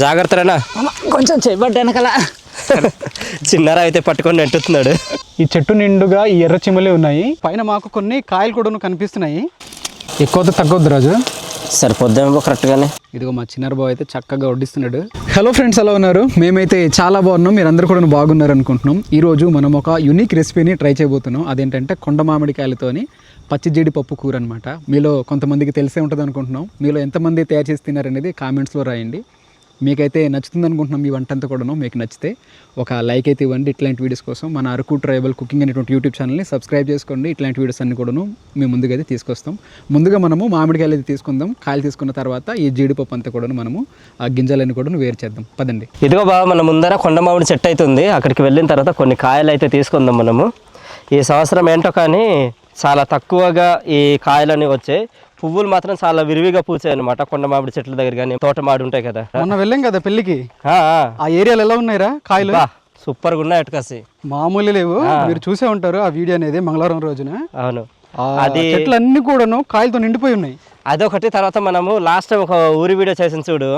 జాగ్రత్తనా కొంచెం చేయబడ్డ వెనకాల చిన్నారా అయితే పట్టుకొని నెట్టుతున్నాడు. ఈ చెట్టు నిండుగా ఈ ఎర్ర చిమ్మలే ఉన్నాయి. పైన మాకు కొన్ని కాయలు కూడా కనిపిస్తున్నాయి. ఎక్కువ తగ్గొద్దు రాజు, సరిపోద్దేమో కరెక్ట్గానే. ఇదిగో మా చిన్నారు బాబు అయితే చక్కగా వడ్డిస్తున్నాడు. హలో ఫ్రెండ్స్, ఎలా ఉన్నారు? మేమైతే చాలా బాగున్నాం, మీరందరూ కూడా బాగున్నారు అనుకుంటున్నాం. ఈరోజు మనం ఒక యూనిక్ రెసిపీని ట్రై చేయబోతున్నాం. అదేంటంటే కొండ మామిడికాయలతోని పచ్చి జీడిపప్పు కూర అనమాట. మీలో కొంతమందికి తెలిసే ఉంటుంది అనుకుంటున్నాం. మీలో ఎంతమంది తయారు చేసి తిన్నారనేది కామెంట్స్లో రాయండి. మీకైతే నచ్చుతుంది అనుకుంటున్నాం ఈ వంట అంతా కూడాను. మీకు నచ్చితే ఒక లైక్ అయితే ఇవ్వండి. ఇట్లాంటి వీడియోస్ కోసం మన అరకు ట్రైబల్ కుకింగ్ అనేటువంటి యూట్యూబ్ ఛానల్ని సబ్స్క్రైబ్ చేసుకోండి. ఇట్లాంటి వీడియోస్ అన్ని కూడాను మేము ముందుగా అయితే తీసుకొస్తాం. ముందుగా మనము మామిడికాయలు అయితే తీసుకుందాం. కాయలు తీసుకున్న తర్వాత ఈ జీడిపప్పు అంతా కూడాను మనము ఆ గింజలన్నీ కూడా వేరు చేద్దాం. పదండి. ఇదిగో బాబా, మన ముందర కొండ మామిడి చెట్టు అయితే ఉంది. అక్కడికి వెళ్ళిన తర్వాత కొన్ని కాయలు అయితే తీసుకుందాం మనము. ఈ సంవత్సరం ఏంటో కానీ చాలా తక్కువగా ఈ కాయలని వచ్చాయి. పువ్వులు మాత్రం చాలా విరివిగా పూసాయి అనమాట. కొండ మామిడి చెట్ల దగ్గర కానీ తోట మామిడి ఉంటాయి కదా. మొన్న వెళ్ళాం కదా పెళ్ళికి, ఆ ఏరియాలో ఎలా ఉన్నాయిరా కాయలు? సూపర్గా ఉన్నాయి అటుకాసి, మామూలు లేవు. మీరు చూసే ఉంటారు ఆ వీడియో అనేది మంగళవారం రోజున. అవును, అది చెట్లన్నీ కూడాను కాయలతో నిండిపోయి ఉన్నాయి. అదొకటి. తర్వాత మనము లాస్ట్ టైం ఒక ఊరి వీడియో చేసిన చూడు,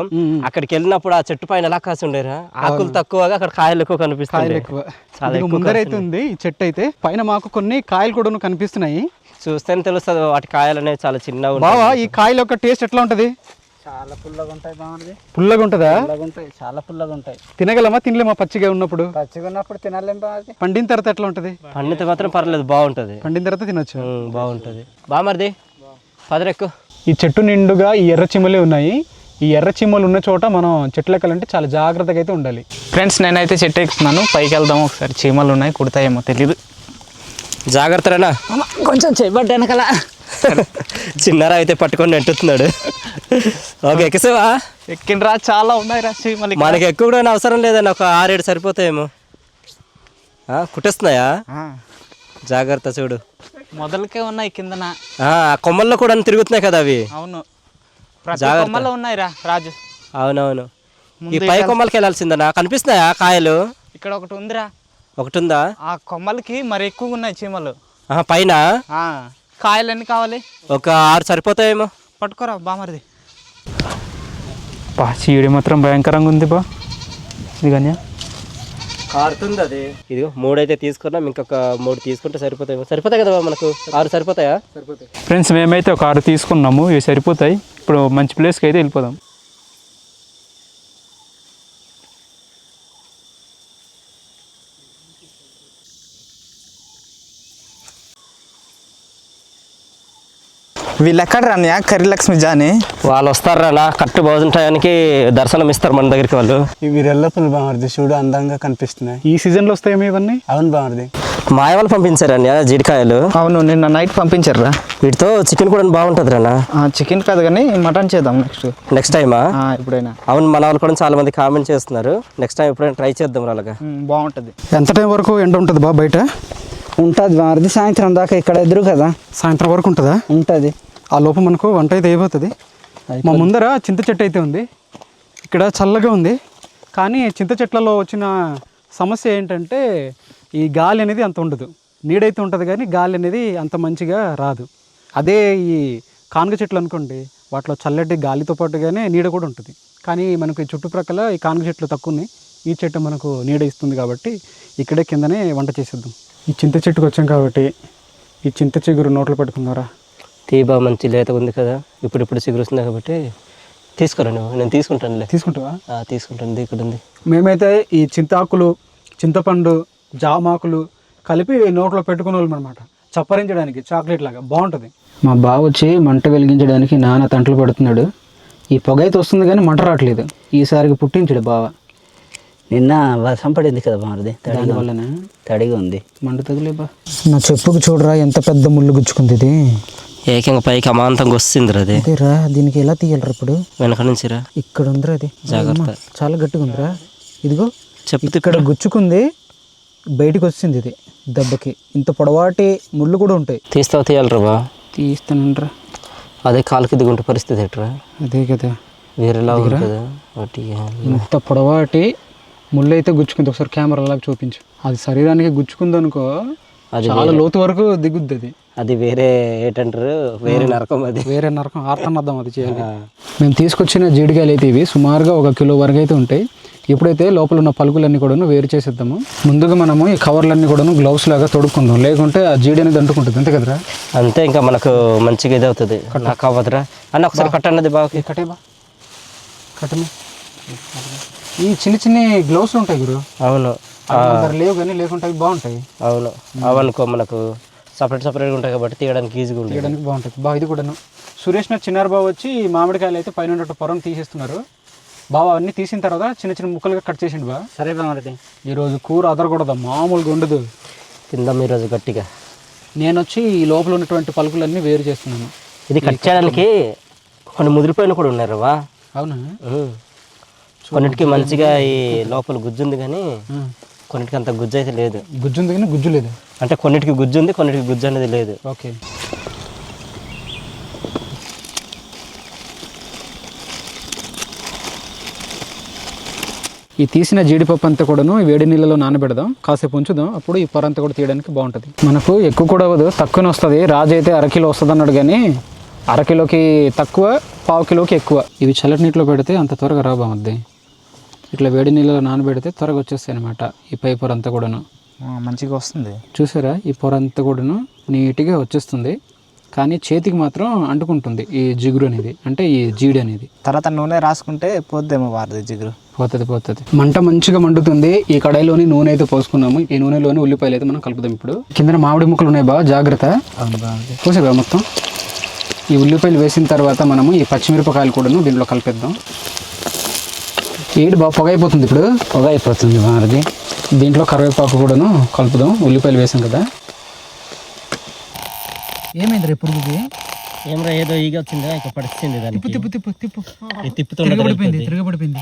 అక్కడికి వెళ్ళినప్పుడు ఆ చెట్టు పైన ఎలా కాసి ఉండేరా, ఆకులు తక్కువగా అక్కడ కాయలు ఎక్కువ కనిపిస్తాయి. చాలా ముందరైతే ఉంది ఈ చెట్టు అయితే. పైన మాకు కొన్ని కాయలు కూడా కనిపిస్తున్నాయి. చూస్తేనే తెలుస్తుంది వాటి కాయలు అనేవి చాలా చిన్నగా ఉంటాయి. బావా, ఈ కాయల యొక్క టేస్ట్ ఎట్లా ఉంటది? చాలా పుల్లగా ఉంటాయి. బాగుంది. పుల్లగా ఉంటదా? చాలా పుల్లగా ఉంటాయి. తినగలమా? తినలేమా? పచ్చిగా ఉన్నప్పుడు? పచ్చిగా ఉన్నప్పుడు తినలేం. బాగుంది. పండిన తర్వాత ఎట్లా ఉంటది? పండితే మాత్రం పర్లేదు, బాగుంటది. పండిన తర్వాత తినొచ్చు, బాగుంటది. బామర్ది పదరెక్కు. ఈ చెట్టు నిండుగా ఈ ఎర్ర చిమ్మలే ఉన్నాయి. ఈ ఎర్ర చిమ్మలు ఉన్న చోట మనం చెట్లు ఎక్కాలంటే చాలా జాగ్రత్తగా అయితే ఉండాలి. ఫ్రెండ్స్, నేనైతే చెట్టు ఎక్కుతున్నాను. పైకి వెళ్దాము ఒకసారి. చీమలు ఉన్నాయి, కుడతాయేమో తెలియదు. జాగ్రత్తనా కొంచెం చేయబడ్డ వెనకాల. చిన్నారా అయితే పట్టుకొని నెట్టుతున్నాడు. ఓకే, ఎక్కేసావా? ఎక్కినరా, చాలా ఉన్నాయి రా చీమలు. మనకి ఎక్కువ కూడా అవసరం లేదని ఒక 6-7 సరిపోతాయేమో. కుట్టేస్తున్నాయా? జాగ్రత్త చూడు. మొదలకే ఉన్నాయి కిందన. కొమ్మల్లో కూడా తిరుగుతున్నాయి కదా అవి. అవును, కొమ్మల్లో ఉన్నాయి రా రాజు. అవునవును. ఈ పై కొమ్మలకి వెళ్ళాల్సిందనా? కనిపిస్తున్నాయా కాయలు? ఇక్కడ ఒకటి ఉందిరా. ఒకటి ఉందా? ఆ కొమ్మలకి మరి ఎక్కువ ఉన్నాయి చీమలు పైన. కాయలు ఎన్ని కావాలి? ఒక 6 సరిపోతాయేమో. పట్టుకోరా బామరిది. చీడి మాత్రం భయంకరంగా ఉంది బా. ఇది కానీ కారుతుంది అది. ఇదిగో 3 అయితే తీసుకున్నాం, ఇంకొక 3 తీసుకుంటే సరిపోతాయేమో. సరిపోతాయి కదా మనకు? 6 సరిపోతాయా? సరిపోతాయి. ఫ్రెండ్స్, మేమైతే ఒక 6 తీసుకున్నాము. ఇవి సరిపోతాయి. ఇప్పుడు మంచి ప్లేస్కి అయితే వెళ్ళిపోదాం. వీళ్ళు ఎక్కడ రానియా? కర్రీలక్ష్మి జాని వాళ్ళు వస్తారా? కరెక్ట్ భోజన టయానికి దర్శనం ఇస్తారు మన దగ్గరికి వాళ్ళు. ఇవి రెల్లపులు బామర్ది, చూడు అందంగా కనిపిస్తున్నాయి. ఈ సీజన్లో వస్తాయేమో ఇవన్నీ. అవును బామర్ది. మాయ వాళ్ళు పంపించారని జీడికాయలు. అవును, నిన్న నైట్ పంపించారా. వీటితో చికెన్ కూడా బాగుంటుంది రా. చికెన్ కాదు కానీ మటన్ చేద్దాం నెక్స్ట్ టైమా? ఎప్పుడైనా. అవును, మన వాళ్ళు కూడా చాలా మంది కామెంట్ చేస్తున్నారు. నెక్స్ట్ టైం ఎప్పుడైనా ట్రై చేద్దాం అలాగా. బాగుంటుంది. ఎంత టైం వరకు ఎండ ఉంటుంది బా బయట? ఉంటుంది బామర్ది, సాయంత్రం దాకా. ఇక్కడ ఎదురు కదా, సాయంత్రం వరకు ఉంటుందా? ఉంటుంది. ఆ లోపు మనకు వంట అయితే అయిపోతుంది. మా ముందర చింత చెట్టు అయితే ఉంది. ఇక్కడ చల్లగా ఉంది. కానీ చింత చెట్లలో వచ్చిన సమస్య ఏంటంటే ఈ గాలి అనేది అంత ఉండదు. నీడైతే ఉంటుంది కానీ గాలి అనేది అంత మంచిగా రాదు. అదే ఈ కానుగ చెట్లు అనుకోండి, వాటిలో చల్లటి గాలితో పాటుగానే నీడ కూడా ఉంటుంది. కానీ మనకు ఈ చుట్టుప్రక్కల ఈ కానుగ చెట్లు తక్కువ ఉన్నాయి. ఈ చెట్టు మనకు నీడ ఇస్తుంది కాబట్టి ఇక్కడే కిందనే వంట చేసేద్దాం. ఈ చింత చెట్టుకు వచ్చాం కాబట్టి ఈ చింత చిగురు నోట్లో పెట్టుకుందారా. తీబా మంచి లేత ఉంది కదా, ఇప్పుడు చిగురుస్తుంది కాబట్టి తీసుకురా. నేను తీసుకుంటానులే. తీసుకుంటావా? తీసుకుంటాను. ఇక్కడ ఉంది. మేమైతే ఈ చింతాకులు, చింతపండు, జామాకులు కలిపి నోట్లో పెట్టుకునే వాళ్ళం అనమాట. చప్పరించడానికి చాక్లెట్ లాగా బాగుంటుంది. మా బావ వచ్చి మంట వెలిగించడానికి నాన్న తంటలు పడుతున్నాడు. ఈ పొగ అయితే వస్తుంది కానీ మంట రావట్లేదు. ఈసారికి పుట్టించాడు బావ. నిన్న వర్షం పడింది కదా బామర్ది, దానివల్లనే తడిగా ఉంది. మంట తగిలేబా. నా చెప్పుకు చూడరా ఎంత పెద్ద ముళ్ళు గుచ్చుకుంది. ఇది ఏకంగా పైకి అమాంతంగా వస్తుంది. అది అదేరా, దీనికి ఎలా తీయాలరా ఇప్పుడు? వెనక నుంచి రా. ఇక్కడ ఉందిరా, అది జాగ్రత్త. చాలా గట్టిగా ఉందిరా. ఇదిగో చెప్పు. ఇక్కడ గుచ్చుకుంది, బయటకు వచ్చింది. ఇది దెబ్బకి ఇంత పొడవాటి ముళ్ళు కూడా ఉంటాయి. తీయాలరా బా. తీస్తానంటరా. అదే కాలుకి దిగుంటే పరిస్థితి ఎట్రా? అదే కదా, వేరేలా ఉంది కదా. ఇంత పొడవాటి ముళ్ళు అయితే గుచ్చుకుంది. ఒకసారి కెమెరా లాగా చూపించు. అది శరీరానికి గుచ్చుకుంది అనుకో, చాలా లోతు వరకు దిగుద్ది. అది వేరే ఏంటంటారు, వేరే నరకం అది. వేరే నరకం ఆర్తనర్థం అది చేయాలి. మేము తీసుకొచ్చిన జీడికాయలు అయితే ఇవి సుమారుగా 1 కిలో వరకు అయితే ఉంటాయి. ఇప్పుడైతే లోపల ఉన్న పలుకులన్నీ కూడాను వేరు చేసేద్దాము. ముందుగా మనము ఈ కవర్లన్నీ కూడాను గ్లౌస్ లాగా తొడుక్కుందాం, లేకుంటే ఆ జీడి అనేది అంటుకుంటుంది. అంతే కదరా? అంతే, ఇంకా మనకు మంచిగా ఇది అవుతుంది. నాకు అవ్వదురా అన్న, ఒకసారి కట్టన్నది బాగా. కట్టేబా కట్టమే. ఈ చిన్న చిన్న గ్లౌస్లు ఉంటాయి గురు. అవును, లేవు కానీ లేకుంటే అవి బాగుంటాయి. అవును, అవనుకో మనకు సపరేట్గా ఉంటాయి కాబట్టి తీయడానికి ఈజీగా ఉంటుంది, తీయడానికి బాగుంటుంది. బాగా ఇది కూడాను సురేష్ నా చిన్నారు బావ వచ్చి మామిడికాయలు అయితే పైన ఉన్నట్టు పొరం తీసేస్తున్నారు. బావ అన్నీ తీసిన తర్వాత చిన్న చిన్న ముక్కలుగా కట్ చేసిండు బా. సరే బామర్ది, ఈరోజు కూర అదరకూడదు, మామూలుగా ఉండదు. తిందాం ఈరోజు గట్టిగా. నేను వచ్చి ఈ లోపల ఉన్నటువంటి పలుకులన్నీ వేరు చేస్తున్నాను. ఇది కట్ చేయడానికి కొన్ని ముదిరిపోయిన కూడా ఉన్నారు వా. అవునా? కొన్నిటికి మంచిగా ఈ లోపల గుజ్జు ఉంది కానీ కొన్నిటికి అంత గుజ్జు అయితే లేదు. గుజ్జు ఉంది కానీ గుజ్జు లేదు. అంటే కొన్నిటికి గుజ్జు ఉంది, కొన్నిటికి గుజ్జు అనేది లేదు. ఓకే. ఈ తీసిన జీడిపప్పు అంతా కూడాను వేడి నీళ్ళలో నానబెడదాం, కాసేపు ఉంచుదాం. అప్పుడు ఈ పొర అంతా కూడా తీయడానికి బాగుంటుంది. మనకు ఎక్కువ కూడా అవ్వదు, తక్కువనే వస్తుంది. రాజు అయితే 1 కిలో వస్తుంది అన్నాడు కానీ 1/2 కిలోకి తక్కువ, 1/2 కిలోకి ఎక్కువ. ఇవి చల్లటి నీటిలో పెడితే అంత త్వరగా రాబామద్ది. ఇట్లా వేడి నీళ్ళలో నానబెడితే త్వరగా వచ్చేస్తాయి అనమాట. ఈ పై పొర అంతా కూడాను మంచిగా వస్తుంది. చూసారా? ఈ పొర అంతా కూడాను నీట్గా వచ్చేస్తుంది. కానీ చేతికి మాత్రం అంటుకుంటుంది ఈ జిగురు అనేది, అంటే ఈ జీడి అనేది. తర్వాత నూనె రాసుకుంటే పోద్దేమో వారిది జిగురు. పోతుంది. మంట మంచిగా మండుతుంది. ఈ కడాయిలోని నూనె అయితే పోసుకున్నాము. ఈ నూనెలోని ఉల్లిపాయలు అయితే మనం కలుపుదాం. ఇప్పుడు కింద మామిడి ముక్కలు ఉన్నాయి బా, జాగ్రత్త. పోసేవా మొత్తం. ఈ ఉల్లిపాయలు వేసిన తర్వాత మనము ఈ పచ్చిమిరపకాయలు కూడాను దీంట్లో కలిపేద్దాం. ఏడు బాగా పొగ అయిపోతుంది. ఇప్పుడు పొగ అయిపోతుంది బామర్ది. దీంట్లో కరివేపాకు కూడాను కలుపుదాం. ఉల్లిపాయలు వేసాం కదా. ఏమైంది రేపు పురుగుకి? ఏమరా ఏదో ఈగ వచ్చిందా, ఇక పడిచింది దానికి. తిరగబడిపోయింది.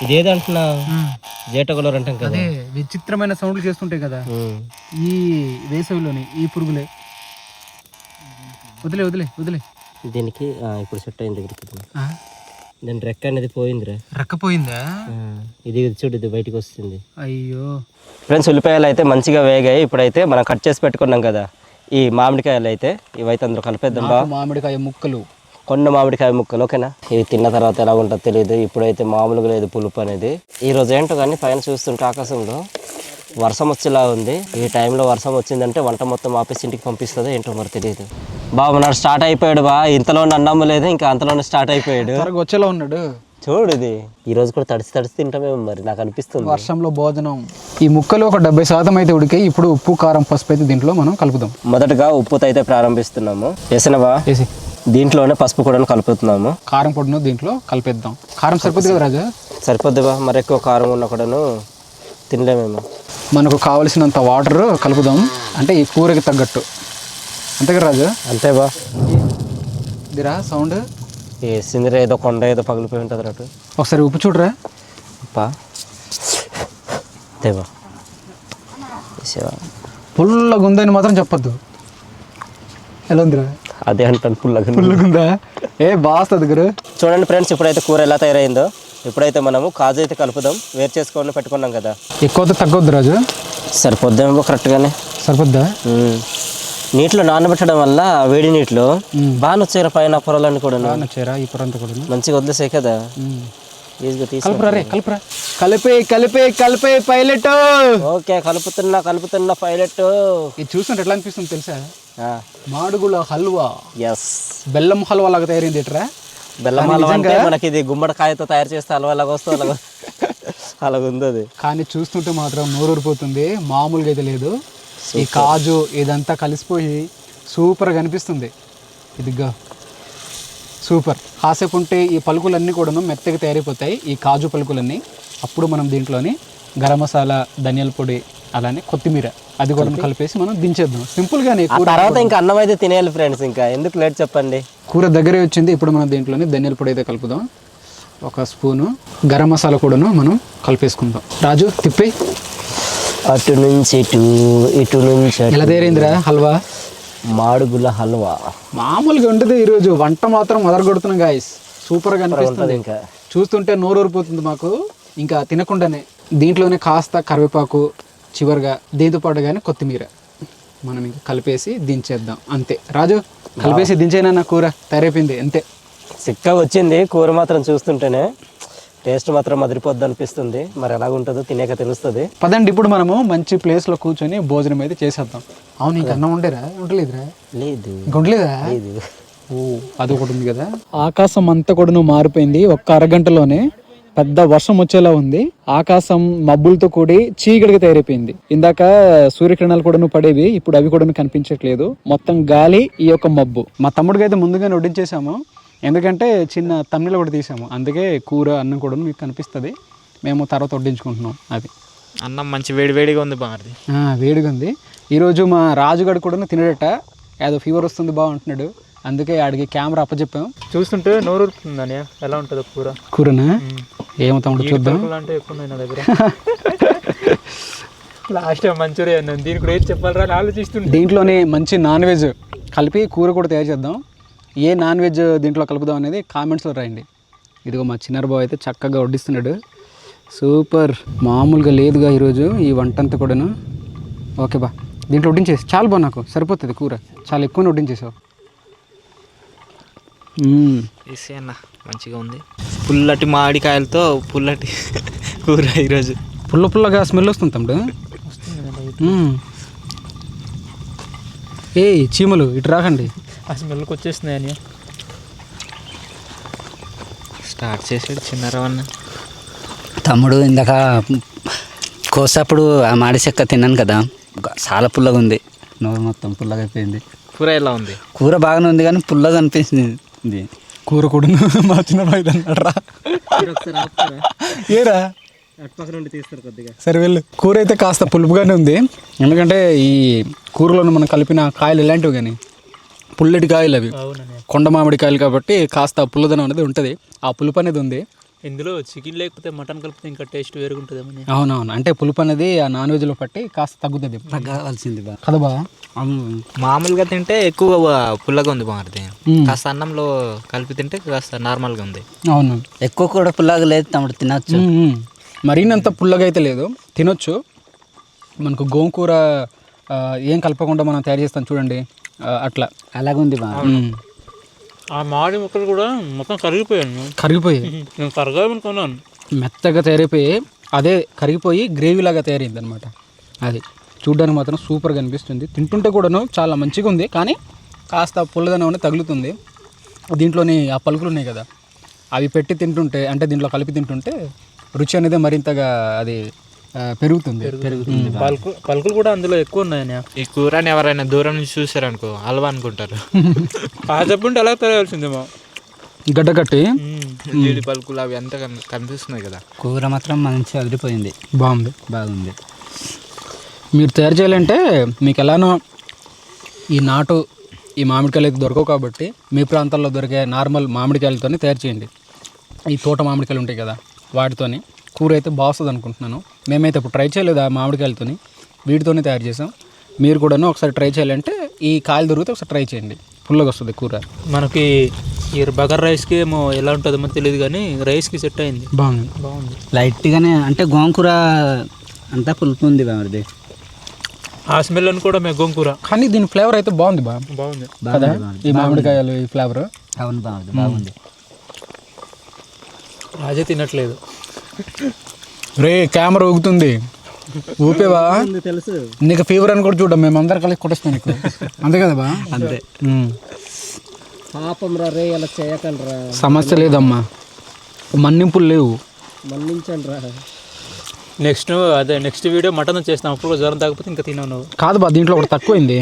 ఇదేదో అంటున్నా జేటగలర్ అంటాం కదా. అదే విచిత్రమైన సౌండ్లు చేస్తుంటాయి కదా ఈ వేసవిలోని ఈ పురుగులే. వదిలే. దీనికి ఇప్పుడు సెట్ అయింది. దాని రెక్క అనేది పోయిందిరా. రక్కపోయిందా? ఇది చూడు, ఇది బయటకు వస్తుంది. అయ్యో ఫ్రెండ్స్, ఉల్లిపాయలు అయితే మంచిగా వేగాయి. ఇప్పుడైతే మనం కట్ చేసి పెట్టుకున్నాం కదా ఈ మామిడికాయలు అయితే, ఇవైతే అందులో కలిపేద్దాం బా. మామిడికాయ ముక్కలు, కొన్ని మామిడికాయ ముక్కలు. ఓకేనా? ఇవి తిన్న తర్వాత ఎలా ఉంటుందో తెలియదు. ఇప్పుడైతే మామూలుగా లేదు పులుపు అనేది. ఈ రోజు ఏంటో కానీ పైన చూస్తుంటే ఆకాశంలో వర్షం వచ్చేలా ఉంది. ఈ టైంలో వర్షం వచ్చిందంటే వంట మొత్తం ఆపేసి ఇంటికి పంపిస్తుందో ఏంటో మరి తెలియదు. బాబు నాడు స్టార్ట్ అయిపోయాడు బా. ఇంతలోనే అన్నం లేదు, ఇంకా అంతలోనే స్టార్ట్ అయిపోయాడు. వచ్చేలా ఉన్నాడు చూడు. ఇది ఈ రోజు కూడా తడిసి తింటామేమో మరి, నాకు అనిపిస్తుంది. వర్షంలో భోజనం. ఈ ముక్కలు ఒక 70% అయితే ఉడికాయి. ఇప్పుడు ఉప్పు, కారం, పసుపు అయితే దీంట్లో మనం కలుపుదాం. మొదటగా ఉప్పుతో అయితే ప్రారంభిస్తున్నాము. వేసినవా? వేసి దీంట్లోనే పసుపు కూడా కలుపుతున్నాము. కారం పొడిను దీంట్లో కలిపేద్దాం. కారం సరిపోద్ది కదా రాజా? సరిపోద్దివా? మరి ఎక్కువ కారం ఉన్న కూడాను తినలేమేమో. మనకు కావలసినంత వాటర్ కలుపుదాం, అంటే ఈ కూరకి తగ్గట్టు. అంతే కదా రాజా? అంతేబా. ఇదిరా సౌండ్. ఏ సిందిరా ఏదో కొండ ఏదో పగిలిపోయి ఉంటుంది అటు. ఒకసారి ఉప్పు చూడరా. అప్పా అంతేబా. పుల్లగా ఉందని మాత్రం చెప్పొద్దు. ఎలా ఉందిరా? అదే అంటాను, పుల్లగా ఉందా? బాస్తుంది గురు. చూడండి ఫ్రెండ్స్, ఇప్పుడైతే కూర ఎలా తయారైందో. ఇప్పుడైతే మనము కాజు అయితే కలుపుదాం. వేరు చేసుకొని పెట్టుకున్నాం కదా. ఎక్కువ తగ్గొద్దు రాజు. సరిపోద్దామేమో కరెక్ట్గానే. సరిపోద్దా? నీటిలో నానబెట్టడం వల్ల వేడి నీటిలో బాగా వచ్చారు పైన పొరలన్నీ కూడా. వచ్చారా ఈ పొర అంతా కూడా మంచిగా వదిలేసే కదా. కలిపే పైలట్. Okay, కలుపుతున్నా pilot. ఇది చూస్తుంటే ఎట్లా అనిపిస్తుంది తెలుసా? మాడుగుల హల్వా. ఎస్, బెల్లం హల్వా లాగా తయారైంది. ఎట్రా బెల్లం హల్వా అంటే మనకి ఇది గుమ్మడికాయతో తయారు చేస్తే హల్వా లాగా వస్తుంది, అలాగ ఉంది అది. కానీ చూస్తుంటే మాత్రం నోరూరిపోతుంది, మామూలుగా అయితే లేదు. ఈ కాజు ఇదంతా కలిసిపోయి సూపర్గా అనిపిస్తుంది. ఇదిగా సూపర్. కాసేపు ఉంటే ఈ పలుకులన్నీ కూడా మెత్తగా తయారైపోతాయి, ఈ కాజు పలుకులన్నీ. అప్పుడు మనం దీంట్లోని గరం మసాలా, ధనియాల పొడి, అలానే కొత్తిమీర అది కూడా కలిపేసి మనం దించేద్దాం. సింపుల్గానే. తర్వాత ఇంకా అన్నం అయితే తినేయాలి ఫ్రెండ్స్, ఇంకా ఎందుకు లేట్ చెప్పండి. కూర దగ్గరే వచ్చింది. ఇప్పుడు మనం దీంట్లోని ధనియాల పొడి అయితే కలుపుదాం. 1 స్పూను గరం మసాలా కూడాను మనం కలిపేసుకుందాం. రాజు తిప్పి అటు నుంచి ఇటు నుంచి. ఎలా తయారైందిరా హల్వా? మాడుగుల హల్వా మామూలుగా ఉంటుంది. ఈరోజు వంట మాత్రం మొదలుగొడుతున్నాం గాయస్. సూపర్గా అనిపిస్తుంది. ఇంకా చూస్తుంటే నోరూరిపోతుంది మాకు, ఇంకా తినకుండానే. దీంట్లోనే కాస్త కరివేపాకు చివరిగా, దీంతో పాటు కానీ కొత్తిమీర. మనం ఇంకా కలిపేసి దించేద్దాం అంతే. రాజు కలిపేసి దించేనా కూర తయారైపోయింది అంతే. చిక్కగా వచ్చింది కూర మాత్రం చూస్తుంటేనే టేస్ట్ మాత్రం మదిరిపోద్ది అనిపిస్తుంది. మరి ఎలాగుంటుందో తినేక తెలుస్తుంది. పదండి ఇప్పుడు మనము మంచి ప్లేస్లో కూర్చొని భోజనం అయితే చేసేద్దాం. అవును ఇంకా అన్నం ఉండేరా ఉండలేదురా? లేదు ఇంకా ఉండలేదా? ఓ అదొకటి ఉంది కదా. ఆకాశం అంతా కూడా మారిపోయింది ఒక్క అరగంటలోనే. పెద్ద వర్షం వచ్చేలా ఉంది. ఆకాశం మబ్బులతో కూడి చీకటిగా తయారైపోయింది. ఇందాక సూర్యకిరణాలు కూడా పడేవి, ఇప్పుడు అవి కూడా కనిపించట్లేదు. మొత్తం గాలి, ఈ యొక్క మబ్బు. మా తమ్ముడికి అయితే ముందుగానే వడ్డించేసాము, ఎందుకంటే చిన్న తమ్మిళ్ళు కూడా తీసాము. అందుకే కూర అన్నం కూడా మీకు కనిపిస్తుంది. మేము తర్వాత వడ్డించుకుంటున్నాం. అది అన్నం మంచి వేడివేడిగా ఉంది బామర్ది. వేడిగా ఉంది. ఈరోజు మా రాజుగాడు కూడా తినడట, ఏదో ఫీవర్ వస్తుంది బాగుంటున్నాడు. అందుకే ఆడికి కెమెరా అప్పచెప్పాం. చూస్తుంటే నోరు ఉరుకుతుందని ఎలా ఉంటుందో కూరనా ఏమో తమ్ముడు చూద్దాం. అంటే ఎక్కువ నా దగ్గర లాస్ట్ మంచూరియా దీని కూడా ఏం చెప్పాలరా అని ఆలోచిస్తుంటే దీంట్లోనే మంచి నాన్ వెజ్ కలిపి కూర కూడా తయారు చేద్దాం. ఏ నాన్ వెజ్ దీంట్లో కలుపుదాం అనేది కామెంట్స్లో రాయండి. ఇదిగో మా చిన్నారు బాబు అయితే చక్కగా వడ్డిస్తున్నాడు. సూపర్, మామూలుగా లేదుగా ఈరోజు ఈ వంట అంతా కూడాను. ఓకే బా, దీంట్లో వడ్డించేసి చాలా బా, నాకు సరిపోతుంది కూర, చాలా ఎక్కువనే వడ్డించేసావు. వేసే అన్న మంచిగా ఉంది. పుల్లటి మామిడికాయలతో పుల్లటి కూర ఈరోజు. పుల్లగా స్మెల్ వస్తుంది తమ్ముడు. ఏ చీమలు ఇటు రాకండి. ఆ స్మెల్కి వచ్చేస్తున్నాయి అని స్టార్ట్ చేసాడు చిన్నారవన్న. తమ్ముడు ఇందాక కోసప్పుడు ఆ మాడి చెక్క తిన్నాను కదా, చాలా పుల్లగా ఉంది. నోరు మొత్తం పుల్లగా అయిపోయింది. కూర ఎలా ఉంది? కూర బాగానే ఉంది కానీ పుల్లగా అనిపించింది. కూర కూడా మా చిన్న బాయ్ అన్నాడు. ఏరా సరే వెళ్ళు. కూర అయితే కాస్త పులుపుగానే ఉంది, ఎందుకంటే ఈ కూరలో మనం కలిపిన కాయలు ఎలాంటివి కానీ పుల్లటి కాయలు అవి కొండ మామిడి కాయలు కాబట్టి కాస్త పుల్లదనం అనేది ఉంటుంది. ఆ పులుపు అనేది ఉంది. ఇందులో చికెన్ లేకపోతే మటన్ కలిపితే ఇంకా టేస్ట్ వేరుగుంటుందేమని. అవునవును, అంటే పులుపు అనేది ఆ నాన్ వెజ్లో పట్టి కాస్త తగ్గుతుంది. తగ్గవలసింది బా కదా బా. మామూలుగా తింటే ఎక్కువ పుల్లగా ఉంది బాగుంది. కాస్త అన్నంలో కలిపి తింటే కాస్త నార్మల్గా ఉంది. అవును, ఎక్కువ కూడా పుల్లగా లేదు తమ్ముడు, తినచ్చు. మరీనంత పుల్లగా అయితే లేదు, తినొచ్చు. మనకు గోంగూర ఏం కలపకుండా మనం తయారు చేస్తాం చూడండి, అట్లా అలాగుంది బా. ఆ మామిడి ముక్కలు కూడా మొత్తం కరిగిపోయాయి. నేను కరగాలనుకున్నాను, మెత్తగా తయారైపోయి అదే కరిగిపోయి గ్రేవీ లాగా తయారైంది అనమాట. అది చూడడానికి మాత్రం సూపర్గా అనిపిస్తుంది. తింటుంటే కూడాను చాలా మంచిగా ఉంది, కానీ కాస్త పుల్లదనం అనేది తగులుతుంది. దీంట్లోని ఆ పలుకులు ఉన్నాయి కదా, అవి పెట్టి తింటుంటే, అంటే దీంట్లో కలిపి తింటుంటే రుచి అనేది మరింతగా అది పెరుగుతుంది. పలుకులు కూడా అందులో ఎక్కువ ఉన్నాయని. ఈ కూరని ఎవరైనా దూరం నుంచి చూసారనుకో హల్వా అనుకుంటారు. చెప్పుంటే ఎలా తెలియాల్సిందేమో. గడ్డ కట్టి జీడి పలుకులు అవి అంతా కనిపిస్తున్నాయి కదా. కూర మాత్రం మంచిగా అదిరిపోయింది, బాగుంది. మీరు తయారు చేయాలంటే మీకు ఎలానో ఈ నాటు ఈ మామిడికాయలు అయితే దొరకవు కాబట్టి మీ ప్రాంతాల్లో దొరికే నార్మల్ మామిడికాయలతోనే తయారు చేయండి. ఈ తోట మామిడికాయలు ఉంటాయి కదా, వాటితోని కూర అయితే బాగుస్తుంది అనుకుంటున్నాను. మేమైతే ఇప్పుడు ట్రై చేయలేదు ఆ మామిడికాయలతోని, వీటితోనే తయారు చేసాం. మీరు కూడాను ఒకసారి ట్రై చేయాలంటే ఈ కాయలు దొరికితే ఒకసారి ట్రై చేయండి, పుల్లగా వస్తుంది కూర. మనకి ఈ బగర్ రైస్కి ఏమో ఎలా ఉంటుందో తెలియదు కానీ రైస్కి సెట్ అయింది. బాగుంది లైట్గానే, అంటే గోంగూర అంతా పులుపు ఉంది బాగుంది. ఆ స్మెల్ అని కూడా మేము గోంగూర, కానీ దీని ఫ్లేవర్ అయితే బాగుంది. బాగుంది కదా ఈ మామిడికాయలు ఈ ఫ్లేవర్. అవును బాగుంది. రాజే తినట్లేదు. రే కెమెరా ఊగుతుంది, ఊపేవా? తెలుసు నీకు ఫీవర్ అని కూడా చూడం, మేము అందరు కలిసి కొట్టేస్తాం నీకు, అంతే కదా బా? అంతే. పాపం రే అలా చేయకండి, సమస్య లేదమ్మా, మన్నింపులు లేవు, మన్నించండి రా. నెక్స్ట్ వీడియో మటన్ చేస్తాం, అప్పుడు జ్వరం తాగకపోతే ఇంకా తినవు. కాదు బా, దీంట్లో ఒకటి తక్కువైంది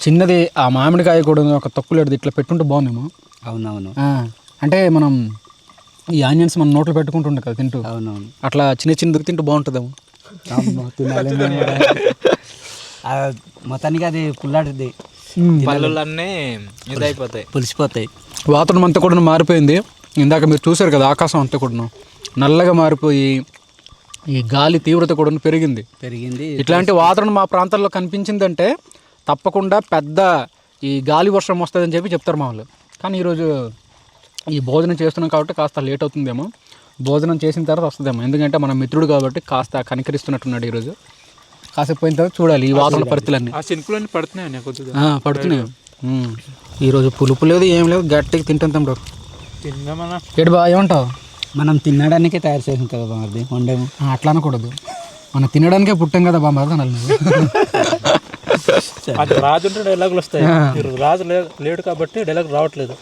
చిన్నది. ఆ మామిడికాయ కూడా ఒక తక్కువ లేదు, ఇట్లా పెట్టుంటే బాగుందేమో. అవునవును, అంటే మనం ఈ ఆనియన్స్ మనం నోట్లో పెట్టుకుంటుండే కదా తింటూ, అవునవును, అట్లా చిన్న తింటూ బాగుంటుందేమో. మొత్తానికి అది పుల్లాడిది, పళ్ళన్నీ ఇదైపోతాయి, పులిసిపోతాయి. వాతావరణం అంతా కూడా మారిపోయింది. ఇందాక మీరు చూసారు కదా, ఆకాశం అంతా కూడా నల్లగా మారిపోయి ఈ గాలి తీవ్రత కూడా పెరిగింది. ఇట్లాంటి వాతావరణం మా ప్రాంతాల్లో కనిపించిందంటే తప్పకుండా పెద్ద ఈ గాలి వర్షం వస్తుందని చెప్పి చెప్తారు మా వాళ్ళు. కానీ ఈరోజు ఈ భోజనం చేస్తున్నాం కాబట్టి కాస్త లేట్ అవుతుందేమో, భోజనం చేసిన తర్వాత వస్తుందేమో. ఎందుకంటే మన మిత్రుడు కాబట్టి కాస్త కనికరిస్తున్నట్టున్నాడు ఈరోజు. కాసేపు పోయిన తర్వాత చూడాలి ఈ వాతావరణ పరిస్థితులన్నీ ఆ చినుకులన్నీ పడుతున్నాయి అన్న కొద్దిగా. పడుతున్నాయి. ఈరోజు పులుపు లేదు ఏం లేదు, గట్టిగా తింటాం తమ్ముడు. తిందామన్నా. ఏడు బాగా ఏమంటావు? మనం తినడానికే తయారు చేసాం కదా బామర్ది, వండేము. అట్లా అనకూడదు, మనం తినడానికే పుట్టాం కదా బామర్ది అనాలి నువ్వు. అది రాజు ఉంటే డైలాగులు వస్తాయి, రాజు లేడు కాబట్టి డైలాగ్ రావట్లేదు.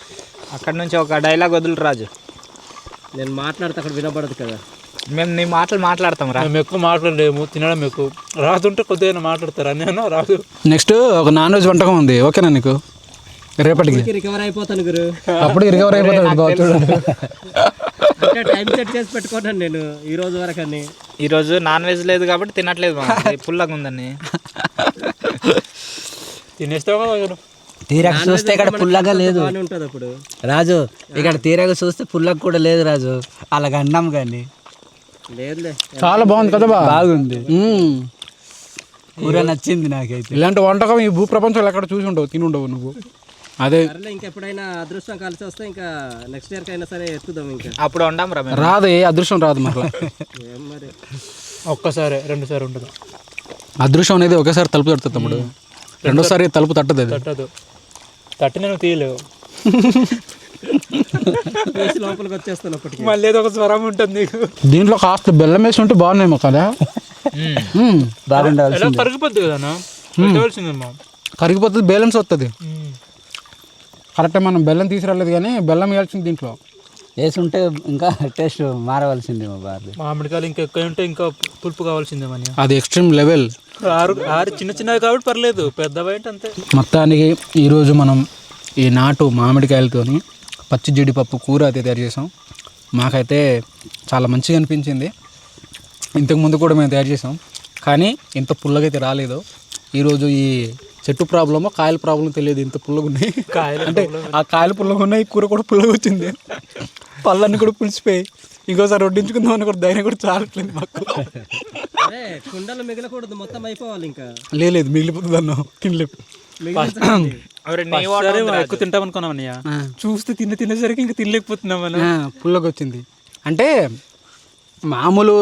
అక్కడ నుంచి ఒక డైలాగ్ వదులు రాజు. నేను మాట్లాడితే అక్కడ వినపడదు కదా. మేము నీ మాటలు మాట్లాడతాం రా. మేము ఎక్కువ మాట్లాడలేము, తినడం ఎక్కువ. రాజు ఉంటే కొద్దిగా మాట్లాడతారు అన్న రాజు. నెక్స్ట్ ఒక నాన్ వెజ్ వంటకం ఉంది, ఓకేనా నీకు? రేపటికి రికవర్ అయిపోతాను గురు. అప్పుడు రికవర్ అయిపోతాడు బాగా చూడండి. అంటే టైం సెట్ చేసి పెట్టుకున్నాను నేను ఈ రోజు వరకు అన్ని. ఈరోజు నాన్ వెజ్ లేదు కాబట్టి తినట్లేదు పుల్లగా ఉందని. తినేస్తావా? తీరాకు చూస్తే ఇక్కడ పుల్లగా లేదు ఉంటుంది అప్పుడు రాజు, ఇక్కడ తీరాకు చూస్తే పుల్లగా కూడా లేదు రాజు, అలాగ అన్నాం కానీ లేదులే. చాలా బాగుంది కదా, బాగుంది. కూర నచ్చింది నాకైతే. ఇలాంటి వంటకం ఈ భూ ప్రపంచంలో ఎక్కడ చూసి ఉండవు, తిని ఉండవు నువ్వు. అదే ఇంకెప్పుడైనా అదృష్టం కలిసి వస్తే ఇంకా నెక్స్ట్ ఇయర్ కైనా సరే ఎత్తుదాం. ఇంకా అప్పుడు వండాం రా మేము. రాదు, ఏ అదృష్టం రాదు మరలా. మరి ఒక్కసారి 2 సార్లు ఉంటుంది అదృష్టం అనేది ఒకేసారి తలుపు తడుతుంది తమ్ముడు, రెండోసారి తలుపు తట్టదు. అది తట్టదు, తట్టి నేను తీయలేవు. లోపలికి వచ్చేస్తాను అప్పటికి. మళ్ళీ ఏదో ఒక స్వరం ఉంటుంది నీకు. దీంట్లో కాస్త బెల్లం వేసి ఉంటే బాగున్నాయేమో కదా. బాగుండాలి. ఎలా కరిగిపోద్ది కదా పెట్టవలసిందమ్మా. కరిగిపోతుంది, బ్యాలెన్స్ వస్తుంది. కరెక్టే, మనం బెల్లం తీసుకురాలేదు కానీ బెల్లం వేయాల్సింది దీంట్లో. వేసి ఉంటే ఇంకా టేస్ట్ మారవలసింది మా బాగా. మామిడికాయలు ఇంకా ఎక్కువ ఉంటే ఇంకా పులుపు కావాల్సిందేమని. అది ఎక్స్ట్రీమ్ లెవెల్. 6 చిన్న చిన్నవి కాబట్టి పర్లేదు, పెద్దవి అంటే అంతే. మొత్తానికి ఈరోజు మనం ఈ నాటు మామిడికాయలతోని పచ్చి జీడిపప్పు కూర అయితే తయారు చేసాం. మాకైతే చాలా మంచిగా అనిపించింది. ఇంతకుముందు కూడా మేము తయారు చేసాం, కానీ ఇంత పుల్లగా అయితే రాలేదు. ఈరోజు ఈ చెట్టు ప్రాబ్లమో కాయల ప్రాబ్లం తెలియదు, ఇంత పుల్లగా ఉన్నాయి అంటే ఆ కాయలు పుల్లగా ఉన్నాయి, కూర కూడా పుల్లగా వచ్చింది, పళ్ళన్నీ కూడా పులిసిపోయి. ఇంకోసారి వడ్డించుకుందాం అని కూడా ధైర్యం కూడా చాలట్లేదు మాకు. కుండలు మిగలకూడదు, మొత్తం అయిపోవాలి. ఇంకా లేదు మిగిలిపోతుంది అన్నాం, తినలేదు. ఎక్కువ తింటాం అనుకున్నాం అన్నయ్య, చూస్తే తినేసరికి ఇంకా తినలేకపోతున్నాం మనం. పుల్లగా వచ్చింది అంటే మామూలు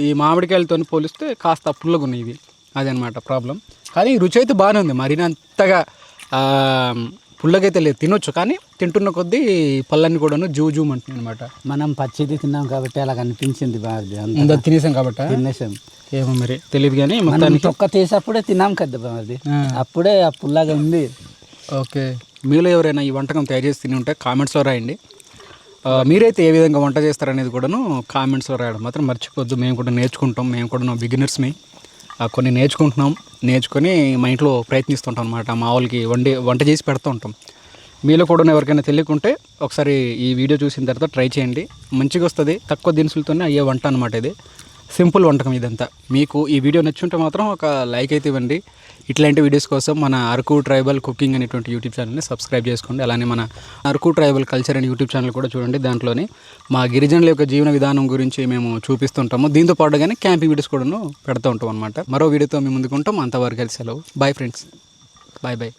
ఈ మామిడికాయలతో పోలిస్తే కాస్త పుల్లగా ఉన్నాయి ఇవి, అదనమాట ప్రాబ్లం. కానీ రుచి అయితే బాగానే ఉంది, మరీ అంతగా పుల్లగైతే లేదు, తినొచ్చు. కానీ తింటున్న కొద్దీ పళ్ళన్నీ కూడా జూ అంటున్నాయి అనమాట. మనం పచ్చిది తిన్నాం కాబట్టి అలా అనిపించింది బాగా. తినేసాం కాబట్టి తినేసాం. ఏమో మరి తెలియదు కానీ మనం మొత్తానికి తొక్క తీసేప్పుడే తిన్నాం కదా బాగా, అప్పుడే ఆ పుల్లగా ఉంది. ఓకే, మీలో ఎవరైనా ఈ వంటకం తయారు చేసి తిని ఉంటే కామెంట్స్లో రాయండి. మీరైతే ఏ విధంగా వంట చేస్తారనేది కూడాను కామెంట్స్లో రాయడం మాత్రం మర్చిపోద్దు. మేము కూడా నేర్చుకుంటాం, మేము కూడా బిగినర్స్ని కొన్ని నేర్చుకొని మా ఇంట్లో ప్రయత్నిస్తుంటాం అనమాట. మా వాళ్ళకి వంట చేసి పెడుతూ ఉంటాం. మీలో కూడా ఎవరికైనా తెలియకుంటే ఒకసారి ఈ వీడియో చూసిన తర్వాత ట్రై చేయండి, మంచిగా వస్తుంది. తక్కువ దినుసులతోనే అయ్యే వంట అనమాట ఇది, సింపుల్ వంటకం ఇదంతా. మీకు ఈ వీడియో నచ్చుంటే మాత్రం ఒక లైక్ అయితే ఇవ్వండి. ఇట్లాంటి వీడియోస్ కోసం మన అరకు ట్రైబల్ కుకింగ్ అనేటువంటి యూట్యూబ్ ఛానల్ని సబ్స్క్రైబ్ చేసుకోండి. అలానే మన అరకు ట్రైబల్ కల్చర్ అనే యూట్యూబ్ ఛానల్ కూడా చూడండి. దాంట్లోనే మా గిరిజనుల యొక్క జీవన విధానం గురించి మేము చూపిస్తుంటాము. దీంతో పాటుగానే క్యాంపింగ్ వీడియోస్ కూడా పెడుతూ ఉంటాం అనమాట. మరో వీడియోతో మేము ముందుకుంటాం. అంతవరకు కలిసి సెలవు. Bye friends, bye.